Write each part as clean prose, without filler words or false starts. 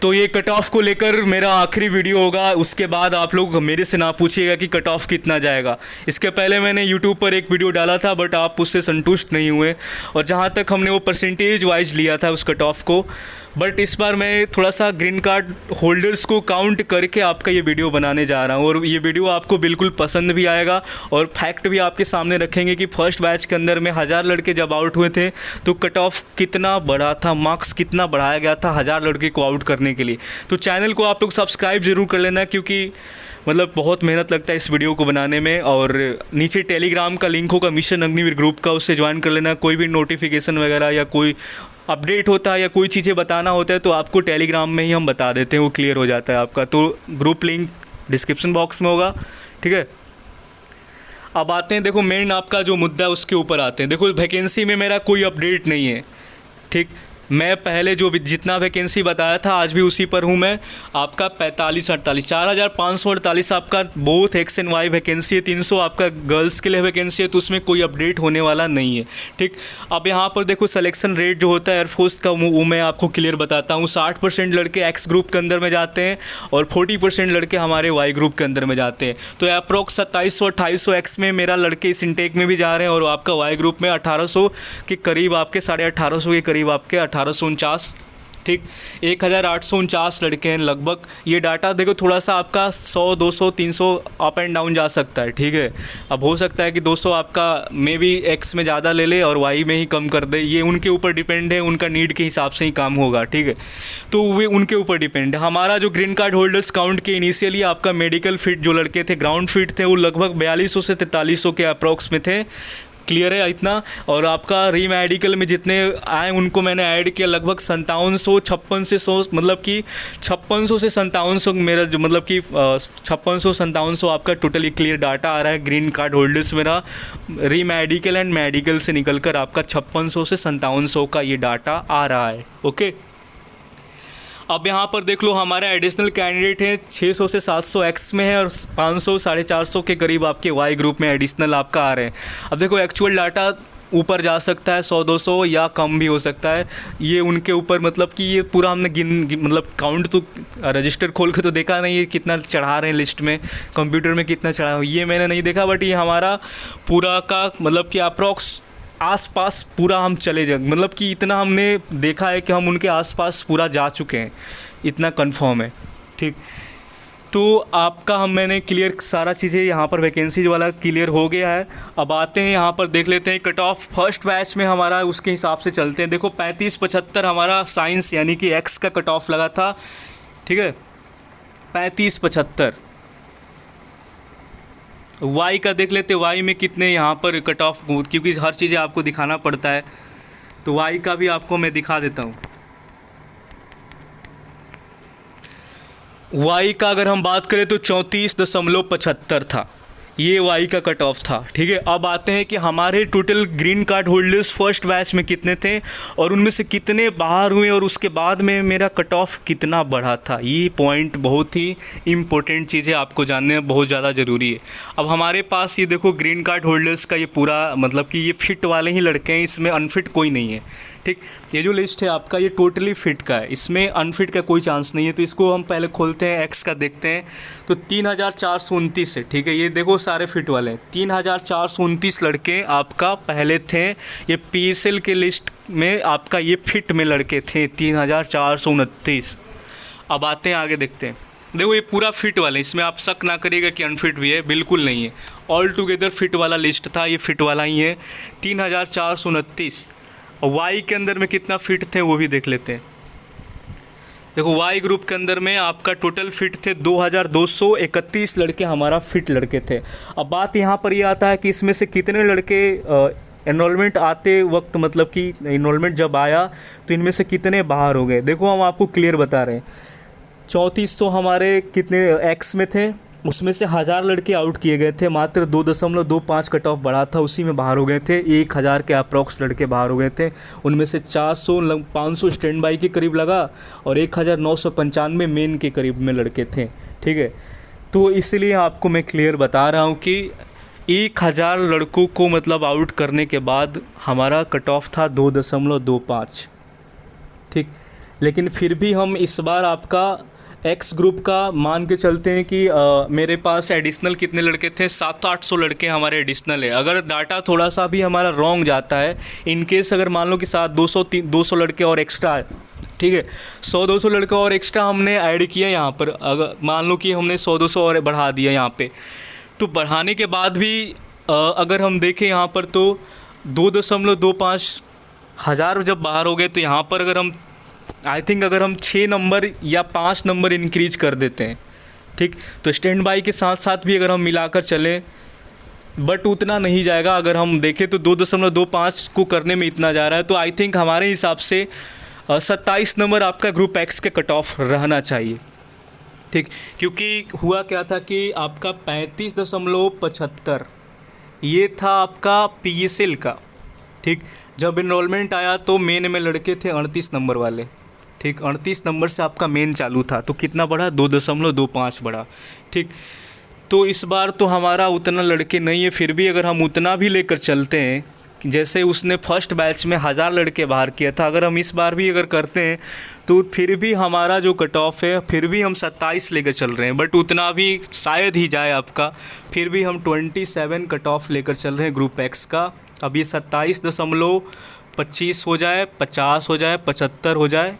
तो ये cut off को लेकर मेरा आखिरी वीडियो होगा, उसके बाद आप लोग मेरे से ना पूछिएगा कि कट ऑफ कितना जाएगा। इसके पहले मैंने यूट्यूब पर एक वीडियो डाला था बट आप उससे संतुष्ट नहीं हुए, और जहाँ तक हमने वो परसेंटेज वाइज लिया था उस कट ऑफ को, बट इस बार मैं थोड़ा सा ग्रीन कार्ड होल्डर्स को काउंट करके आपका ये वीडियो बनाने जा रहा हूँ, और ये वीडियो आपको बिल्कुल पसंद भी आएगा और फैक्ट भी आपके सामने रखेंगे कि फर्स्ट बैच के अंदर में 1000 लड़के जब आउट हुए थे तो कट ऑफ कितना बड़ा था, मार्क्स कितना बढ़ाया गया था 1000 लड़के को आउट करने के लिए। तो चैनल को आप लोग सब्सक्राइब ज़रूर कर लेना, क्योंकि मतलब बहुत मेहनत लगता है इस वीडियो को बनाने में। और नीचे टेलीग्राम का लिंक होगा मिशन अग्निवीर ग्रुप का, उससे ज्वाइन कर लेना। कोई भी नोटिफिकेशन वगैरह या कोई अपडेट होता है या कोई चीज़ें बताना होता है तो आपको टेलीग्राम में ही हम बता देते हैं, वो क्लियर हो जाता है आपका। तो ग्रुप लिंक डिस्क्रिप्शन बॉक्स में होगा, ठीक है। अब आते हैं, देखो मेन आपका जो मुद्दा है उसके ऊपर आते हैं। देखो वैकेंसी में मेरा कोई अपडेट नहीं है, ठीक। मैं पहले जो भी जितना वैकेंसी बताया था आज भी उसी पर हूँ मैं। आपका 45-48 4548 आपका both x and y vacancy है। 300 आपका गर्ल्स के लिए वैकेंसी है, तो उसमें कोई अपडेट होने वाला नहीं है, ठीक। अब यहाँ पर देखो सिलेक्शन रेट जो होता है एयरफोर्स का वो मैं आपको क्लियर बताता हूँ। 60% लड़के एक्स ग्रुप के अंदर में जाते हैं और 40% लड़के हमारे वाई ग्रुप के अंदर में जाते हैं। तो अप्रॉक्स 2700-2800 एक्स में मेरा लड़के इस इंटेक में भी जा रहे हैं, और आपका वाई ग्रुप में 1800 के करीब आपके 1850 के करीब आपके 1849, ठीक। 1849 लड़के हैं लगभग। ये डाटा देखो थोड़ा सा आपका 100 200 300 अप एंड डाउन जा सकता है, ठीक है। अब हो सकता है कि 200 आपका मे बी एक्स में ज़्यादा ले ले और वाई में ही कम कर दे, ये उनके ऊपर डिपेंड है, उनका नीड के हिसाब से ही काम होगा, ठीक है। तो वे उनके ऊपर डिपेंड है। हमारा जो ग्रीन कार्ड होल्डर्स काउंट के इनिशियली आपका मेडिकल फिट जो लड़के थे, ग्राउंड फिट थे, वो लगभग 4200 से 4300 के अप्रॉक्स में थे, क्लियर है इतना। और आपका री मेडिकल में जितने आए उनको मैंने ऐड किया लगभग 5700 56 से 100, मतलब कि 5600 से 5700 मेरा जो मतलब कि 5600 5700 आपका टोटली क्लियर डाटा आ रहा है ग्रीन कार्ड होल्डर्स मेरा। री मेडिकल एंड मेडिकल से निकलकर आपका 5600 से 5700 का ये डाटा आ रहा है, ओके। अब यहाँ पर देख लो हमारे एडिशनल कैंडिडेट हैं 600 से 700 एक्स में है, और 500 450 के करीब आपके वाई ग्रुप में एडिशनल आपका आ रहे हैं। अब देखो एक्चुअल डाटा ऊपर जा सकता है 100-200 या कम भी हो सकता है, ये उनके ऊपर, मतलब कि ये पूरा हमने मतलब काउंट तो रजिस्टर खोल के तो देखा नहीं है कितना चढ़ा रहे हैं लिस्ट में, कंप्यूटर में कितना चढ़ा है ये मैंने नहीं देखा, बट ये हमारा पूरा का मतलब कि अप्रॉक्स आसपास पूरा हम चले जाए, मतलब कि इतना हमने देखा है कि हम उनके आसपास पूरा जा चुके हैं, इतना कंफर्म है, ठीक। तो आपका मैंने क्लियर सारा चीज़ें यहाँ पर वैकेंसी वाला क्लियर हो गया है। अब आते हैं यहाँ पर देख लेते हैं कट ऑफ फर्स्ट बैच में हमारा, उसके हिसाब से चलते हैं। देखो 35-75 हमारा साइंस यानी कि एक्स का कट ऑफ लगा था, ठीक है। 35-75 वाई का देख लेते, वाई में कितने यहाँ पर कट ऑफ, क्योंकि हर चीज़ें आपको दिखाना पड़ता है, तो वाई का भी आपको मैं दिखा देता हूँ। वाई का अगर हम बात करें तो 34.75 था, ये वाई का कट ऑफ था, ठीक है। अब आते हैं कि हमारे total green card holders first batch में कितने थे और उनमें से कितने बाहर हुए, और उसके बाद में मेरा कट ऑफ कितना बढ़ा था। ये पॉइंट बहुत ही इम्पोर्टेंट चीज़ है, आपको जानने में बहुत ज़्यादा ज़रूरी है। अब हमारे पास ये देखो ग्रीन कार्ड होल्डर्स का ये पूरा मतलब कि ये फिट वाले ही लड़के हैं, इसमें अनफिट कोई नहीं है, ठीक। ये जो लिस्ट है आपका ये टोटली फिट का है, इसमें अनफिट का कोई चांस नहीं है। तो इसको हम पहले खोलते हैं, एक्स का देखते हैं, तो 3429 है, ठीक है। ये देखो सारे फिट वाले हैं, 3429 लड़के आपका पहले थे। ये पीएसएल के लिस्ट में आपका ये फिट में लड़के थे 3429। अब आते हैं आगे देखते हैं। देखो ये पूरा फिट वाले, इसमें आप शक ना करिएगा कि अनफिट भी है, बिल्कुल नहीं है। ऑल टुगेदर फिट वाला लिस्ट था, ये फिट वाला ही है 3429। और वाई के अंदर में कितना फिट थे वो भी देख लेते हैं। देखो वाई ग्रुप के अंदर में आपका टोटल फिट थे 2231 लड़के हमारा फिट लड़के थे। अब बात यहाँ पर ये आता है कि इसमें से कितने लड़के एनरोलमेंट आते वक्त, मतलब कि एनरोलमेंट जब आया तो इनमें से कितने बाहर हो गए। देखो हम आपको क्लियर बता रहे हैं, 3400 हमारे कितने एक्स में थे, उसमें से 1000 लड़के आउट किए गए थे, मात्र 2.25 कट ऑफ बढ़ा था, उसी में बाहर हो गए थे। 1000 के अप्रॉक्स लड़के बाहर हो गए थे, उनमें से 400-500 स्टैंड बाई के करीब लगा और 1995 मेन के करीब में लड़के थे, ठीक है। तो इसलिए आपको मैं क्लियर बता रहा हूँ कि 1000 लड़कों को मतलब आउट करने के बाद हमारा कट ऑफ था 2.25, ठीक। लेकिन फिर भी हम इस बार आपका एक्स ग्रुप का मान के चलते हैं कि मेरे पास एडिशनल कितने लड़के थे, 700-800 लड़के हमारे एडिशनल है। अगर डाटा थोड़ा सा भी हमारा रॉन्ग जाता है, इन केस अगर मान लो कि 200 लड़के और एक्स्ट्रा है, ठीक है, 100-200 लड़के और एक्स्ट्रा हमने ऐड किया यहाँ पर। अगर मान लो कि हमने 100-200 और बढ़ा दिया यहाँ पे, तो बढ़ाने के बाद भी अगर हम देखें यहाँ पर तो 2.25 हज़ार जब बाहर हो गए, तो यहाँ पर अगर हम आई थिंक अगर हम 6 नंबर या 5 नंबर इंक्रीज कर देते हैं, ठीक, तो स्टैंड बाई के साथ साथ भी अगर हम मिलाकर चलें, बट उतना नहीं जाएगा। अगर हम देखें तो 2.25 को करने में इतना जा रहा है, तो आई थिंक हमारे हिसाब से 27 नंबर आपका ग्रुप एक्स के कट ऑफ रहना चाहिए, ठीक। क्योंकि हुआ क्या था कि आपका 35.75 ये था आपका PSL का, ठीक। जब इनरोलमेंट आया तो मेन में लड़के थे 38 नंबर वाले, ठीक, 38 नंबर से आपका मेन चालू था, तो कितना बढ़ा, 2.25 बढ़ा, ठीक। तो इस बार तो हमारा उतना लड़के नहीं है, फिर भी अगर हम उतना भी लेकर चलते हैं, जैसे उसने फर्स्ट बैच में 1000 लड़के बाहर किया था, अगर हम इस बार भी अगर करते हैं तो फिर भी हमारा जो कट ऑफ है, फिर भी हम 27 लेकर चल रहे हैं, बट उतना भी शायद ही जाए आपका। फिर भी हम 27 कट ऑफ लेकर चल रहे हैं ग्रुप एक्स का। अब ये 27.25 हो जाए, 50 हो जाए, 75 हो जाए,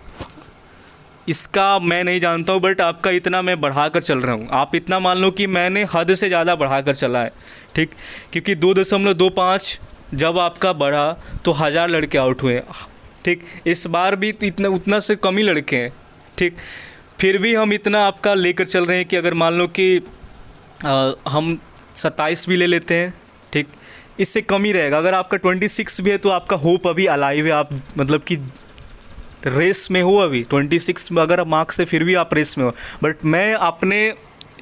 इसका मैं नहीं जानता हूँ, बट आपका इतना मैं बढ़ा कर चल रहा हूँ। आप इतना मान लो कि मैंने हद से ज़्यादा बढ़ा कर चला है, ठीक, क्योंकि 2.25 जब आपका बढ़ा तो 1000 लड़के आउट हुए, ठीक। इस बार भी इतना उतना से कम ही लड़के हैं, ठीक। फिर भी हम इतना आपका लेकर चल रहे हैं कि अगर मान लो कि हम 27 भी ले लेते हैं, ठीक, इससे कम ही रहेगा। अगर आपका 26 भी है तो आपका होप अभी अलाइव है, आप मतलब कि रेस में हो अभी 26 में अगर मार्क्स से, फिर भी आप रेस में हो। बट मैं अपने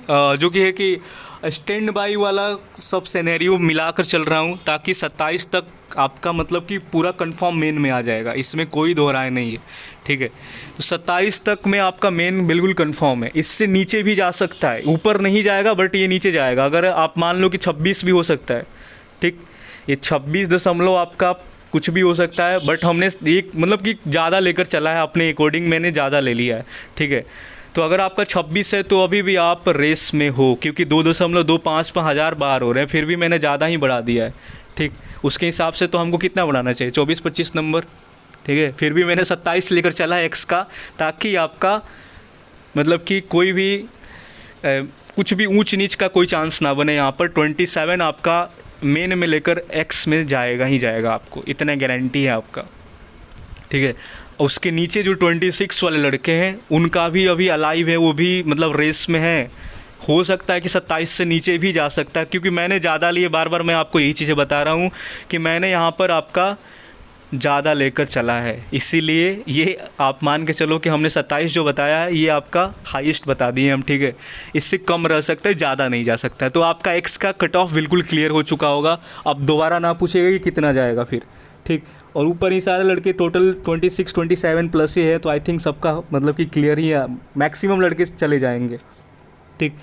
जो कि है कि स्टैंड बाई वाला सब सिनेरियो मिलाकर चल रहा हूँ, ताकि 27 तक आपका मतलब कि पूरा कंफर्म मेन में आ जाएगा, इसमें कोई दो राय नहीं है, ठीक है। तो 27 तक में आपका मेन बिल्कुल कंफर्म है, इससे नीचे भी जा सकता है, ऊपर नहीं जाएगा बट ये नीचे जाएगा। अगर आप मान लो कि 26 भी हो सकता है, ठीक, ये 26 दशमलव आपका कुछ भी हो सकता है, बट हमने एक मतलब कि ज़्यादा लेकर चला है, अपने अकॉर्डिंग मैंने ज़्यादा ले लिया है, ठीक है। तो अगर आपका 26 है तो अभी भी आप रेस में हो, क्योंकि 2.25 पर 1000 बाहर हो रहे हैं, फिर भी मैंने ज़्यादा ही बढ़ा दिया है, ठीक। उसके हिसाब से तो हमको कितना बढ़ाना चाहिए, 24-25 नंबर, ठीक है। फिर भी मैंने 27 लेकर चला है एक्स का, ताकि आपका मतलब कि कोई भी कुछ भी ऊंच नीच का कोई चांस ना बने। यहाँ पर 27 आपका मेन में लेकर एक्स में जाएगा ही जाएगा, आपको इतना गारंटी है आपका, ठीक है। उसके नीचे जो 26 वाले लड़के हैं उनका भी अभी अलाइव है, वो भी मतलब रेस में है, हो सकता है कि 27 से नीचे भी जा सकता है, क्योंकि मैंने ज़्यादा लिए। बार बार मैं आपको यही चीज़ें बता रहा हूँ कि मैंने यहाँ पर आपका ज़्यादा लेकर चला है, इसीलिए ये आप मान के चलो कि हमने 27 जो बताया है ये आपका हाईएस्ट बता दिए हम, ठीक है। इससे कम रह सकता है, ज़्यादा नहीं जा सकता है। तो आपका एक्स का कट ऑफ बिल्कुल क्लियर हो चुका होगा, अब दोबारा ना पूछेगा कि कितना जाएगा फिर, ठीक। और ऊपर ही सारे लड़के टोटल 26-27 प्लस ही है, तो आई थिंक सबका मतलब कि क्लियर ही है, मैक्सिमम लड़के चले जाएंगे, ठीक।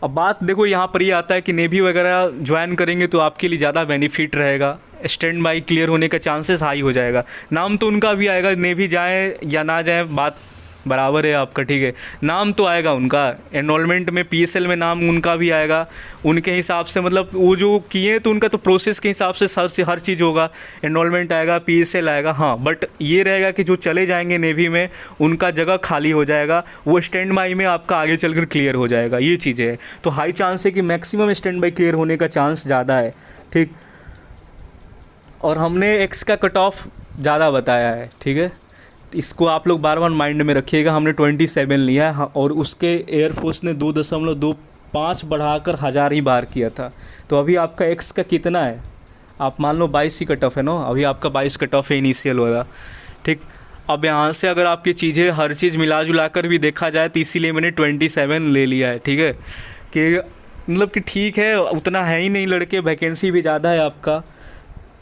अब बात देखो यहाँ पर ये आता है कि नेवी वगैरह ज्वाइन करेंगे तो आपके लिए ज़्यादा बेनिफिट रहेगा, स्टैंड बाई क्लियर होने का चांसेस हाई हो जाएगा। नाम तो उनका भी आएगा, नेवी जाए या ना जाए बात बराबर है आपका, ठीक है। नाम तो आएगा उनका, एनरोलमेंट में PSL में नाम उनका भी आएगा, उनके हिसाब से मतलब वो जो किए तो उनका तो प्रोसेस के हिसाब से हर चीज़ होगा, एनरोलमेंट आएगा, PSL आएगा, हाँ। बट ये रहेगा कि जो चले जाएंगे नेवी में उनका जगह खाली हो जाएगा, वो स्टैंड बाई में आपका आगे चलकर क्लियर हो जाएगा, ये चीज़ें है। तो हाई चांस है कि मैक्सिमम स्टैंड बाई क्लियर होने का चांस ज़्यादा है, ठीक। और हमने एक्स का कट ऑफ ज़्यादा बताया है, ठीक है। इसको आप लोग बार बार माइंड में रखिएगा, हमने 27 लिया है और उसके एयरफोर्स ने 2.25 बढ़ाकर 1000 ही बार किया था। तो अभी आपका एक्स का कितना है, आप मान लो 22 ही कट ऑफ है ना, अभी आपका 22 कट ऑफ है इनिशियल वाला, ठीक। अब यहाँ से अगर आपकी चीज़ें हर चीज़ मिला जुला कर भी देखा जाए तो इसीलिए मैंने 27 ले लिया है, ठीक है। कि मतलब कि ठीक है, उतना है ही नहीं लड़के, वैकेंसी भी ज़्यादा है आपका,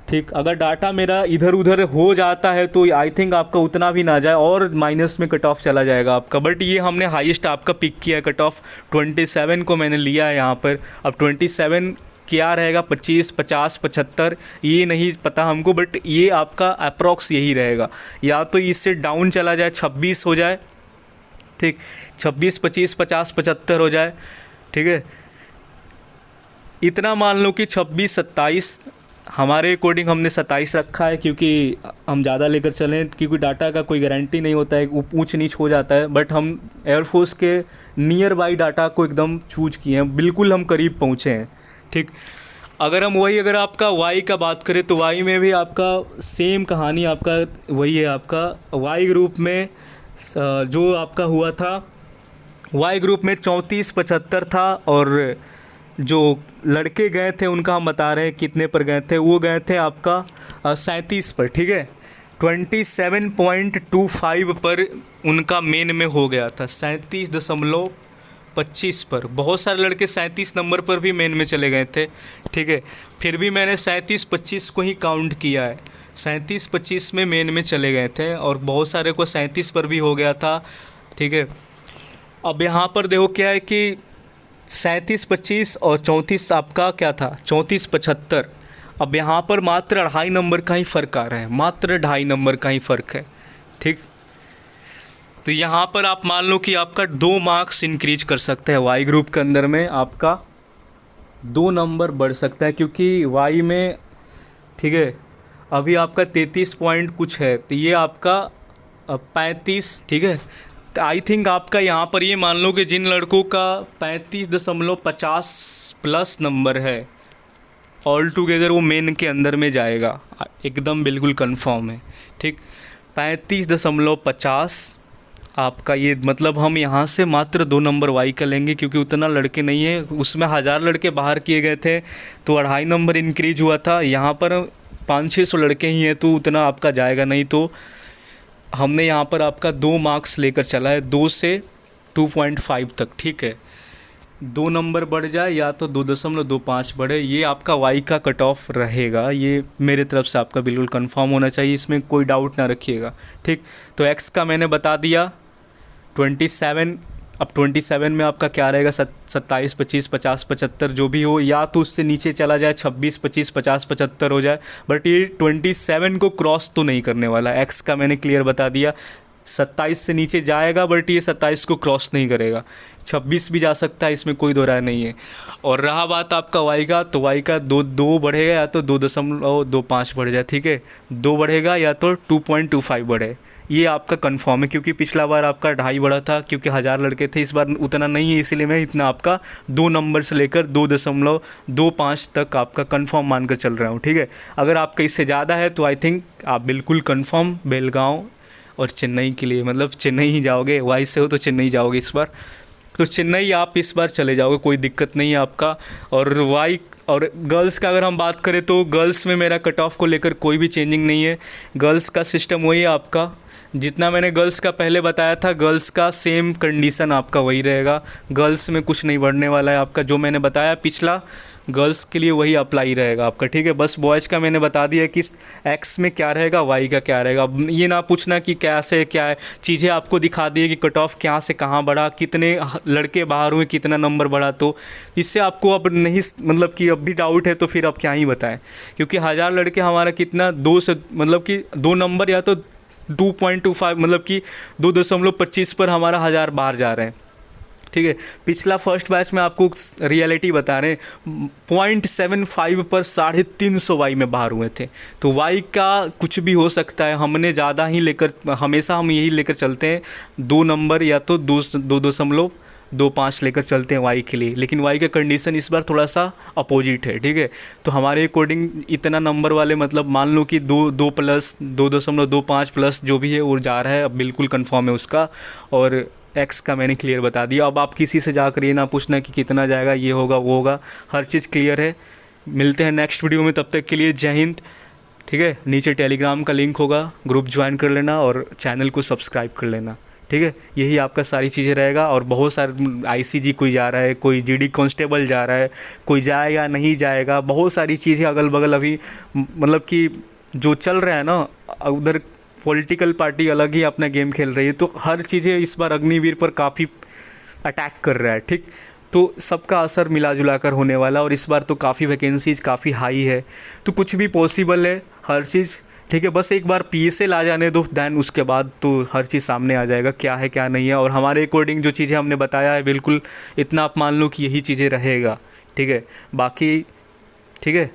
ठीक। अगर डाटा मेरा इधर उधर हो जाता है तो आई थिंक आपका उतना भी ना जाए और माइनस में कट ऑफ चला जाएगा आपका। बट ये हमने हाईएस्ट आपका पिक किया है, कट ऑफ 27 को मैंने लिया है यहाँ पर। अब 27 क्या रहेगा, 25, 50, 75 ये नहीं पता हमको, बट ये आपका अप्रॉक्स यही रहेगा। या तो इससे डाउन चला जाए 26 हो जाए, ठीक, 26, 25, 50, 75 हो जाए, ठीक है। इतना मान लो कि 26, 27, हमारे अकॉर्डिंग हमने 27 रखा है, क्योंकि हम ज़्यादा लेकर चलें, क्योंकि डाटा का कोई गारंटी नहीं होता है, ऊंच नीच हो जाता है। बट हम एयरफोर्स के नियर बाई डाटा को एकदम चूज किए हैं, बिल्कुल हम करीब पहुँचे हैं, ठीक। अगर आपका वाई का बात करें तो वाई में भी आपका सेम कहानी आपका वही है। आपका वाई ग्रुप में जो आपका हुआ था, वाई ग्रुप में 34, 75 था, और जो लड़के गए थे उनका हम बता रहे हैं कितने पर गए थे। वो गए थे आपका 37 पर, ठीक है, 27.25 पर उनका मेन में हो गया था, 37.25 पर। बहुत सारे लड़के 37 नंबर पर भी मेन में चले गए थे, ठीक है। फिर भी मैंने 37-25 को ही काउंट किया है, 37-25 में मेन में चले गए थे, और बहुत सारे को 37 पर भी हो गया था, ठीक है। अब यहाँ पर देखो क्या है कि 37-25 और 34 आपका क्या था, 34-75। अब यहाँ पर मात्र 2.5 नंबर का ही फ़र्क आ रहा है, मात्र 2.5 नंबर का ही फ़र्क है, ठीक। तो यहाँ पर आप मान लो कि आपका 2 मार्क्स इंक्रीज कर सकते हैं, वाई ग्रुप के अंदर में आपका 2 नंबर बढ़ सकता है, क्योंकि वाई में, ठीक है, अभी आपका 33 पॉइंट कुछ है, तो ये आपका 35, ठीक है। तो आई थिंक आपका यहाँ पर ये मान लो कि जिन लड़कों का 35.50 प्लस नंबर है, ऑल टुगेदर वो मेन के अंदर में जाएगा, एकदम बिल्कुल कंफर्म है, ठीक। 35.50 आपका ये मतलब हम यहाँ से मात्र 2 नंबर वाई का लेंगे, क्योंकि उतना लड़के नहीं है, उसमें 1000 लड़के बाहर किए गए थे तो 2.5 नंबर इंक्रीज हुआ था। यहाँ पर 500-600 लड़के ही हैं, तो उतना आपका जाएगा नहीं। तो हमने यहाँ पर आपका 2 मार्क्स लेकर चला है, 2 से 2.5 तक, ठीक है। 2 नंबर बढ़ जाए या तो 2.25 बढ़े, ये आपका वाई का कट ऑफ रहेगा। ये मेरे तरफ से आपका बिल्कुल कंफर्म होना चाहिए, इसमें कोई डाउट ना रखिएगा, ठीक। तो एक्स का मैंने बता दिया 27। अब 27 में आपका क्या रहेगा, 27, 25, 50, 75 जो भी हो, या तो उससे नीचे चला जाए 26, 25, 50, 75 हो जाए, बट ये 27 को क्रॉस तो नहीं करने वाला। एक्स का मैंने क्लियर बता दिया, 27 से नीचे जाएगा, बट ये 27 को क्रॉस नहीं करेगा। 26 भी जा सकता है, इसमें कोई दो राय नहीं है। और रहा बात आपका वाई का, तो वाई का 2 बढ़ेगा या तो 2.25 बढ़ जाए, ठीक है। 2 बढ़ेगा या तो 2.25 बढ़े, ये आपका कंफर्म है, क्योंकि पिछला बार आपका 2.5 बढ़ा था, क्योंकि 1000 लड़के थे। इस बार उतना नहीं है, इसलिए मैं इतना आपका 2 नंबर से लेकर 2.25 तक आपका कंफर्म मानकर चल रहा हूँ, ठीक है। अगर आपका इससे ज़्यादा है तो आई थिंक आप बिल्कुल कंफर्म बेलगांव और चेन्नई के लिए, मतलब चेन्नई ही जाओगे, वाई से हो तो चेन्नई जाओगे इस बार, तो चेन्नई आप इस बार चले जाओगे, कोई दिक्कत नहीं है आपका। और वाई और गर्ल्स का अगर हम बात करें तो गर्ल्स में मेरा कट ऑफ को लेकर कोई भी चेंजिंग नहीं है। गर्ल्स का सिस्टम वही है आपका, जितना मैंने गर्ल्स का पहले बताया था, गर्ल्स का सेम कंडीशन आपका वही रहेगा। गर्ल्स में कुछ नहीं बढ़ने वाला है आपका, जो मैंने बताया पिछला गर्ल्स के लिए वही अप्लाई रहेगा आपका, ठीक है। बस बॉयज़ का मैंने बता दिया कि एक्स में क्या रहेगा, वाई का क्या रहेगा। अब ये ना पूछना कि कैसे क्या है, चीज़ें आपको दिखा दी कि कट ऑफ क्या से कहाँ बढ़ा, कितने लड़के बाहर हुए, कितना नंबर बढ़ा। तो इससे आपको अब नहीं, मतलब कि अब भी डाउट है तो फिर अब क्या ही बताएं, क्योंकि 1000 लड़के हमारा कितना 2 से, मतलब कि 2 नंबर या तो 2.25, मतलब कि 2.25 पर हमारा 1000 बाहर जा रहे हैं, ठीक है। पिछला फर्स्ट बैच में आपको रियलिटी बता रहे हैं, 0.75 पर 350 वाई में बाहर हुए थे। तो वाई का कुछ भी हो सकता है, हमने ज़्यादा ही लेकर, हमेशा हम यही लेकर चलते हैं, 2 नंबर या तो 2.25 लेकर चलते हैं वाई के लिए। लेकिन वाई का कंडीशन इस बार थोड़ा सा अपोजिट है, ठीक है। तो हमारे अकॉर्डिंग इतना नंबर वाले, मतलब मान लो कि 2 प्लस 2.25 प्लस जो भी है वो जा रहा है, अब बिल्कुल कंफर्म है उसका। और एक्स का मैंने क्लियर बता दिया। अब आप किसी से जाकर ये ना पूछना कि कितना जाएगा, ये होगा वो होगा, हर चीज़ क्लियर है। मिलते हैं नेक्स्ट वीडियो में, तब तक के लिए जय हिंद, ठीक है। नीचे टेलीग्राम का लिंक होगा, ग्रुप ज्वाइन कर लेना और चैनल को सब्सक्राइब कर लेना, ठीक है। यही आपका सारी चीज़ें रहेगा। और बहुत सारे आईसीजी कोई जा रहा है, कोई जीडी कांस्टेबल जा रहा है, कोई जाएगा नहीं जाएगा, बहुत सारी चीज़ें अगल बगल अभी, मतलब कि जो चल रहा है ना, उधर पॉलिटिकल पार्टी अलग ही अपना गेम खेल रही है। तो हर चीज़ें इस बार अग्निवीर पर काफ़ी अटैक कर रहा है, ठीक। तो सबका असर मिला जुला कर होने वाला। और इस बार तो काफ़ी वैकेंसीज काफ़ी हाई है, तो कुछ भी पॉसिबल है, हर चीज़ ठीक है। बस एक बार PSL आ जाने दो, दैन उसके बाद तो हर चीज़ सामने आ जाएगा क्या है क्या नहीं है। और हमारे अकॉर्डिंग जो चीज़ें हमने बताया है बिल्कुल इतना आप मान लो कि यही चीज़ें रहेगा, ठीक है। बाकी ठीक है।